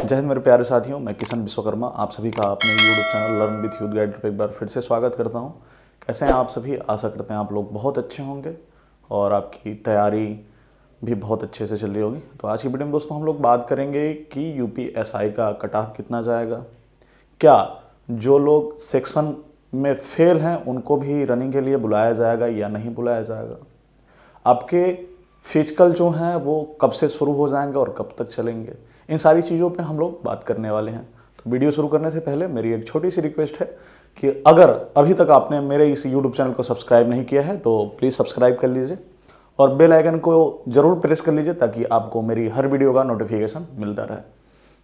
जय हिंद मेरे प्यारे साथियों, मैं किशन विश्वकर्मा आप सभी का अपने YouTube channel learn with youth guide पर एक बार फिर से स्वागत करता हूं। कैसे हैं आप सभी? आशा करते हैं आप लोग बहुत अच्छे होंगे और आपकी तैयारी भी बहुत अच्छे से चल रही होगी। तो आज की वीडियो में दोस्तों हम लोग बात करेंगे कि यूपीएसआई का कट ऑफ कितना जाएगा, क्या जो लोग सेक्शन में फेल हैं उनको भी रनिंग के लिए बुलाया जाएगा या नहीं बुलाया जाएगा, आपके फिजिकल जो हैं वो कब से शुरू हो जाएंगे और कब तक चलेंगे, इन सारी चीज़ों पे हम लोग बात करने वाले हैं। तो वीडियो शुरू करने से पहले मेरी एक छोटी सी रिक्वेस्ट है कि अगर अभी तक आपने मेरे इस यूट्यूब चैनल को सब्सक्राइब नहीं किया है तो प्लीज़ सब्सक्राइब कर लीजिए और बेल आइकन को ज़रूर प्रेस कर लीजिए ताकि आपको मेरी हर वीडियो का नोटिफिकेशन मिलता रहे।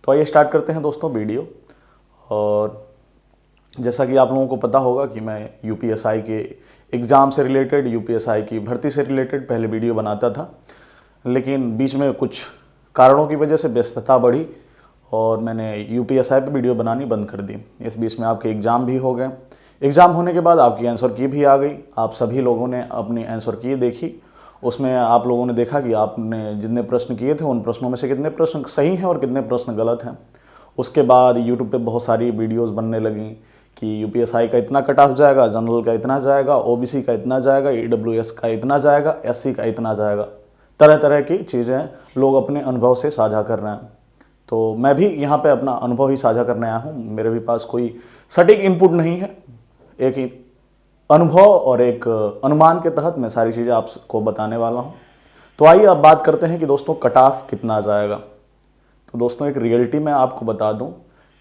तो आइए स्टार्ट करते हैं दोस्तों वीडियो। और जैसा कि आप लोगों को पता होगा कि मैं यूपीएसआई के एग्ज़ाम से रिलेटेड, यूपीएसआई की भर्ती से रिलेटेड पहले वीडियो बनाता था, लेकिन बीच में कुछ कारणों की वजह से व्यस्तता बढ़ी और मैंने यूपीएसआई पे वीडियो बनानी बंद कर दी। इस बीच में आपके एग्ज़ाम भी हो गए। एग्ज़ाम होने के बाद आपकी आंसर की भी आ गई। आप सभी लोगों ने अपनी आंसर की देखी, उसमें आप लोगों ने देखा कि आपने जितने प्रश्न किए थे उन प्रश्नों में से कितने प्रश्न सही हैं और कितने प्रश्न गलत हैं। उसके बाद यूट्यूब पे बहुत सारी वीडियोस बनने लगी कि यूपीएसआई का इतना कट ऑफ जाएगा, जनरल का इतना जाएगा, ओबीसी का इतना जाएगा, ईडब्ल्यूएस का इतना जाएगा, एससी का इतना जाएगा। तरह तरह की चीज़ें लोग अपने अनुभव से साझा कर रहे हैं। तो मैं भी यहाँ पे अपना अनुभव ही साझा करने आया हूँ। मेरे भी पास कोई सटीक इनपुट नहीं है, एक ही अनुभव और एक अनुमान के तहत मैं सारी चीज़ें आपको बताने वाला हूँ। तो आइए अब बात करते हैं कि दोस्तों कट ऑफ कितना जाएगा। तो दोस्तों एक रियलिटी मैं आपको बता दूं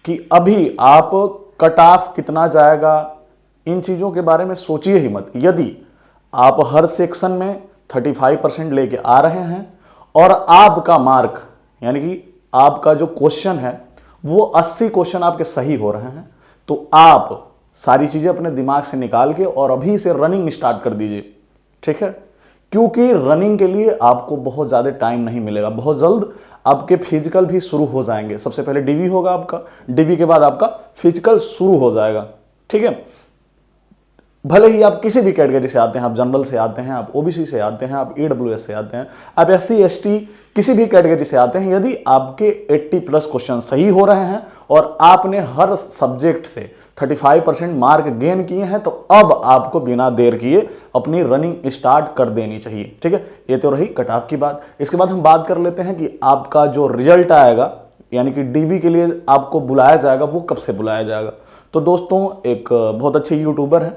कि अभी आप कट ऑफ कितना जाएगा इन चीज़ों के बारे में सोचिए ही मत। यदि आप हर सेक्शन में 35% लेके आ रहे हैं और आपका मार्क यानी कि आपका जो क्वेश्चन है वो 80 क्वेश्चन आपके सही हो रहे हैं, तो आप सारी चीज़ें अपने दिमाग से निकाल के और अभी से रनिंग स्टार्ट कर दीजिए, ठीक है? क्योंकि रनिंग के लिए आपको बहुत ज़्यादा टाइम नहीं मिलेगा। बहुत जल्द आपके फिजिकल भी शुरू हो जाएंगे। सबसे पहले डीवी होगा आपका, डीवी के बाद आपका फिजिकल शुरू हो जाएगा, ठीक है? भले ही आप किसी भी कैटेगरी से आते हैं, आप जनरल से आते हैं, आप ओबीसी से आते हैं, आप ईडब्ल्यूएस से आते हैं, आप एससी एसटी किसी भी कैटेगरी से आते हैं, यदि आपके 80+ क्वेश्चन सही हो रहे हैं और आपने हर सब्जेक्ट से 35% मार्क गेन किए हैं, तो अब आपको बिना देर किए अपनी रनिंग स्टार्ट कर देनी चाहिए, ठीक है? ये तो रही कट ऑफ की बात। इसके बाद हम बात कर लेते हैं कि आपका जो रिजल्ट आएगा यानी कि डीबी के लिए आपको बुलाया जाएगा, वो कब से बुलाया जाएगा। तो दोस्तों एक बहुत अच्छे यूट्यूबर हैं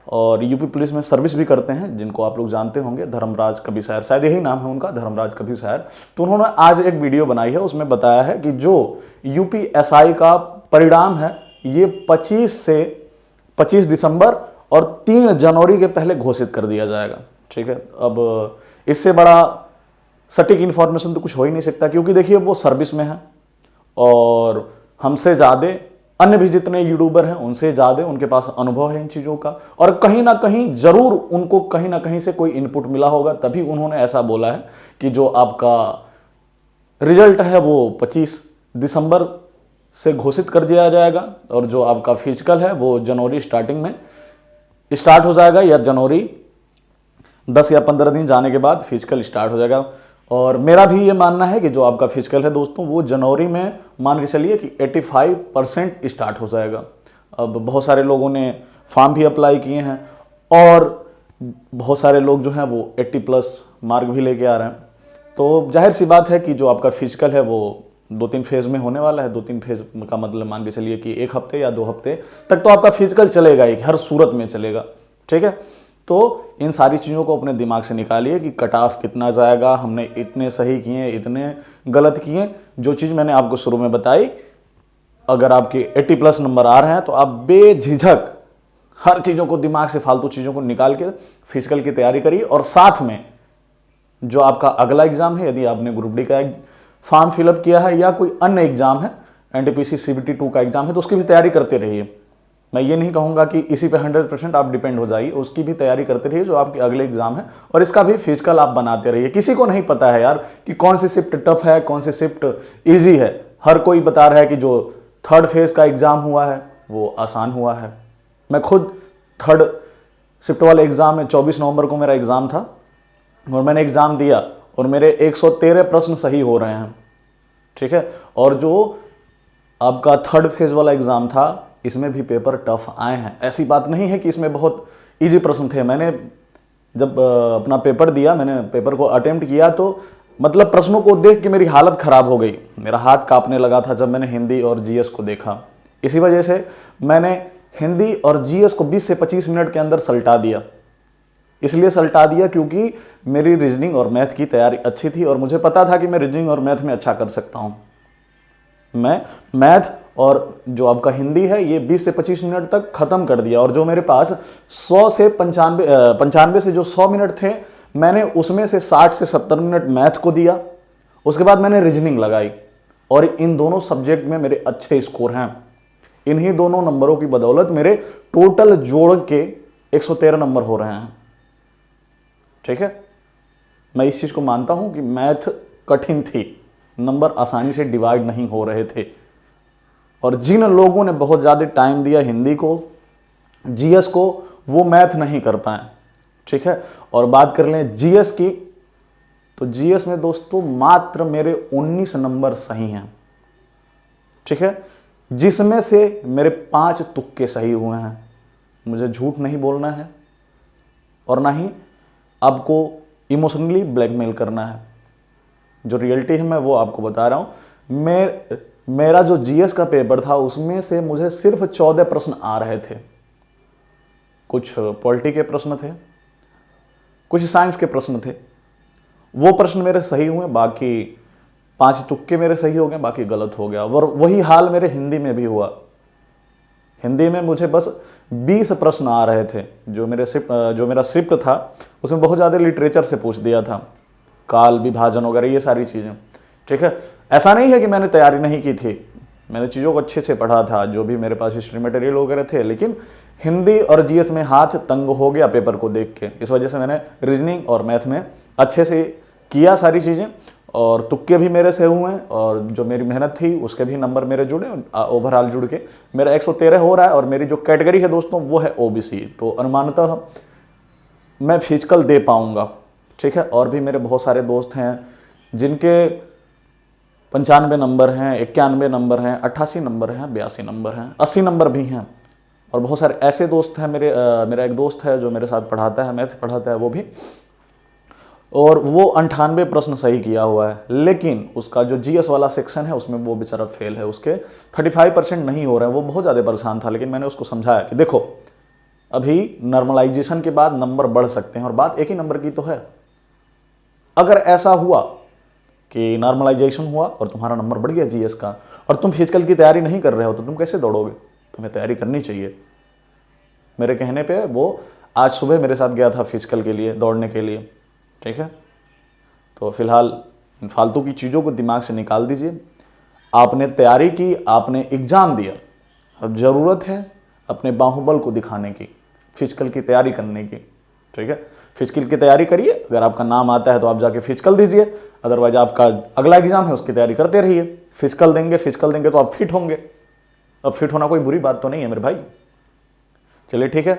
और यूपी पुलिस में सर्विस भी करते हैं, जिनको आप लोग जानते होंगे, धर्मराज कभी साहर, शायद यही नाम है उनका, धर्मराज कभी साहर। तो उन्होंने आज एक वीडियो बनाई है, उसमें बताया है कि जो यूपीएसआई का परिणाम है ये 25 दिसंबर और 3 जनवरी के पहले घोषित कर दिया जाएगा, ठीक है? अब इससे बड़ा सटीक इन्फॉर्मेशन तो कुछ हो ही नहीं सकता, क्योंकि देखिए वो सर्विस में है और हमसे ज़्यादा अन्य भी जितने यूट्यूबर हैं उनसे ज़्यादा उनके पास अनुभव है इन चीज़ों का, और कहीं ना कहीं ज़रूर उनको कहीं ना कहीं से कोई इनपुट मिला होगा, तभी उन्होंने ऐसा बोला है कि जो आपका रिजल्ट है वो 25 दिसंबर से घोषित कर दिया जाएगा और जो आपका फिजिकल है वो जनवरी स्टार्टिंग में स्टार्ट हो जाएगा, या जनवरी 10 या 15 दिन जाने के बाद फिजिकल स्टार्ट हो जाएगा। और मेरा भी ये मानना है कि जो आपका फिजिकल है दोस्तों वो जनवरी में मान के चलिए कि 85% स्टार्ट हो जाएगा। अब बहुत सारे लोगों ने फॉर्म भी अप्लाई किए हैं और बहुत सारे लोग जो हैं वो 80+ मार्क भी लेके आ रहे हैं। तो जाहिर सी बात है कि जो आपका फिजिकल है वो 2-3 फेज़ में होने वाला है। 2-3 फेज़ का मतलब मान के चलिए कि 1 हफ्ते या 2 हफ्ते तक तो आपका फिजिकल चलेगा ही, हर सूरत में चलेगा, ठीक है? तो इन सारी चीज़ों को अपने दिमाग से निकालिए कि कट ऑफ कितना जाएगा, हमने इतने सही किए, इतने गलत किए। जो चीज़ मैंने आपको शुरू में बताई, अगर आपके 80+ नंबर आ रहे हैं तो आप बेझिझक हर चीज़ों को, दिमाग से फालतू चीज़ों को निकाल के फिजिकल की तैयारी करिए। और साथ में जो आपका अगला एग्ज़ाम है, यदि आपने ग्रुप डी का फॉर्म फिलअप किया है या कोई अन्य एग्ज़ाम है, एनटीपीसी सीबीटी 2 का एग्ज़ाम है, तो उसकी भी तैयारी करते रहिए। मैं ये नहीं कहूँगा कि इसी पे 100% आप डिपेंड हो जाइए, उसकी भी तैयारी करते रहिए जो आपके अगले एग्जाम है, और इसका भी फिजिकल आप बनाते रहिए। किसी को नहीं पता है यार कि कौन सी शिफ्ट टफ है, कौन सी शिफ्ट ईजी है। हर कोई बता रहा है कि जो 3rd फेज का एग्जाम हुआ है वो आसान हुआ है। मैं खुद 3rd शिफ्ट वाले एग्जाम में 24 नवंबर को मेरा एग्जाम था और मैंने एग्जाम दिया और मेरे 113 प्रश्न सही हो रहे हैं, ठीक है। और जो आपका थर्ड फेज वाला एग्ज़ाम था, इसमें भी पेपर टफ आए हैं। ऐसी बात नहीं है कि इसमें बहुत इजी प्रश्न थे। मैंने जब अपना पेपर दिया, मैंने पेपर को अटेम्प्ट किया तो मतलब प्रश्नों को देख के मेरी हालत ख़राब हो गई। मेरा हाथ कांपने लगा था जब मैंने हिंदी और जीएस को देखा। इसी वजह से मैंने हिंदी और जीएस को 20 से 25 मिनट के अंदर सल्टा दिया। इसलिए सल्टा दिया क्योंकि मेरी रीजनिंग और मैथ की तैयारी अच्छी थी और मुझे पता था कि मैं रीजनिंग और मैथ में अच्छा कर सकता हूँ। मैं मैथ और जो आपका हिंदी है ये 20 से 25 मिनट तक ख़त्म कर दिया, और जो मेरे पास 100 से 95 से जो 100 मिनट थे, मैंने उसमें से 60 से 70 मिनट मैथ को दिया। उसके बाद मैंने रीजनिंग लगाई और इन दोनों सब्जेक्ट में मेरे अच्छे स्कोर हैं। इन्हीं दोनों नंबरों की बदौलत मेरे टोटल जोड़ के 113 नंबर हो रहे हैं। ठीक है, मैं इस चीज़ को मानता हूं कि मैथ कठिन थी, नंबर आसानी से डिवाइड नहीं हो रहे थे, और जिन लोगों ने बहुत ज़्यादा टाइम दिया हिंदी को, जीएस को, वो मैथ नहीं कर पाए। ठीक है, और बात कर लें जीएस की, तो जीएस में दोस्तों मात्र मेरे 19 नंबर सही हैं। ठीक है, जिसमें से मेरे 5 तुक्के सही हुए हैं। मुझे झूठ नहीं बोलना है और ना ही आपको इमोशनली ब्लैकमेल करना है। जो रियलिटी है मैं वो आपको बता रहा हूं। मेरा जो जीएस का पेपर था उसमें से मुझे सिर्फ 14 प्रश्न आ रहे थे। कुछ पॉलिटी के प्रश्न थे, कुछ साइंस के प्रश्न थे, वो प्रश्न मेरे सही हुए, बाकी 5 तुक्के मेरे सही हो गए, बाकी गलत हो गया। और वही हाल मेरे हिंदी में भी हुआ। हिंदी में मुझे बस 20 प्रश्न आ रहे थे। जो मेरा शिफ्ट था उसमें बहुत ज़्यादा लिटरेचर से पूछ दिया था, काल विभाजन वगैरह ये सारी चीज़ें। ठीक है, ऐसा नहीं है कि मैंने तैयारी नहीं की थी, मैंने चीज़ों को अच्छे से पढ़ा था, जो भी मेरे पास हिस्ट्री मटेरियल वगैरह थे, लेकिन हिंदी और जीएस में हाथ तंग हो गया पेपर को देख के। इस वजह से मैंने रीजनिंग और मैथ में अच्छे से किया सारी चीज़ें, और तुक्के भी मेरे से हुए, और जो मेरी मेहनत थी उसके भी नंबर मेरे जुड़े, ओवरऑल जुड़ के मेरा 113 हो रहा है। और मेरी जो कैटेगरी है दोस्तों वो है ओबीसी, तो अनुमानतः मैं फिजिकल दे पाऊंगा। ठीक है, और भी मेरे बहुत सारे दोस्त हैं जिनके 95 नंबर हैं, 91 नंबर हैं, 88 नंबर हैं, 82 नंबर हैं, 80 नंबर भी हैं। और बहुत सारे ऐसे दोस्त हैं मेरा एक दोस्त है जो मेरे साथ पढ़ाता है, मैथ पढ़ाता है वो भी, और वो 98 प्रश्न सही किया हुआ है, लेकिन उसका जो जीएस वाला सेक्शन है उसमें वो बेचारा फेल है। उसके 35% नहीं हो रहे हैं। वो बहुत ज़्यादा परेशान था, लेकिन मैंने उसको समझाया कि देखो अभी नॉर्मलाइजेशन के बाद नंबर बढ़ सकते हैं, और बात एक ही नंबर की तो है। अगर ऐसा हुआ कि नॉर्मलाइजेशन हुआ और तुम्हारा नंबर बढ़ गया जीएस का, और तुम फिजिकल की तैयारी नहीं कर रहे हो, तो तुम कैसे दौड़ोगे? तुम्हें तैयारी करनी चाहिए। मेरे कहने पे वो आज सुबह मेरे साथ गया था फिजिकल के लिए, दौड़ने के लिए। ठीक है, तो फिलहाल इन फालतू की चीज़ों को दिमाग से निकाल दीजिए। आपने तैयारी की, आपने एग्ज़ाम दिया, अब ज़रूरत है अपने बाहुबल को दिखाने की, फिजिकल की तैयारी करने की। ठीक है, फिजिकल की तैयारी करिए। अगर आपका नाम आता है तो आप जाके फिजिकल दीजिए, अदरवाइज आपका अगला एग्जाम है उसकी तैयारी करते रहिए। फिजिकल देंगे तो आप फिट होंगे। अब फिट होना कोई बुरी बात तो नहीं है मेरे भाई। चलिए ठीक है,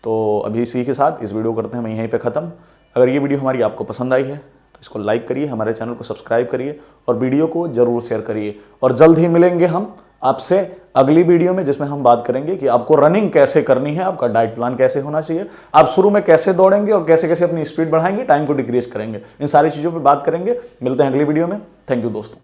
तो अभी इसी के साथ इस वीडियो करते हैं हम यहीं पे ख़त्म। अगर ये वीडियो हमारी आपको पसंद आई है तो इसको लाइक करिए, हमारे चैनल को सब्सक्राइब करिए और वीडियो को ज़रूर शेयर करिए। और जल्द ही मिलेंगे हम आपसे अगली वीडियो में, जिसमें हम बात करेंगे कि आपको रनिंग कैसे करनी है, आपका डाइट प्लान कैसे होना चाहिए, आप शुरू में कैसे दौड़ेंगे और कैसे कैसे अपनी स्पीड बढ़ाएंगे, टाइम को डिक्रीज करेंगे। इन सारी चीज़ों पर बात करेंगे। मिलते हैं अगली वीडियो में। थैंक यू दोस्तों।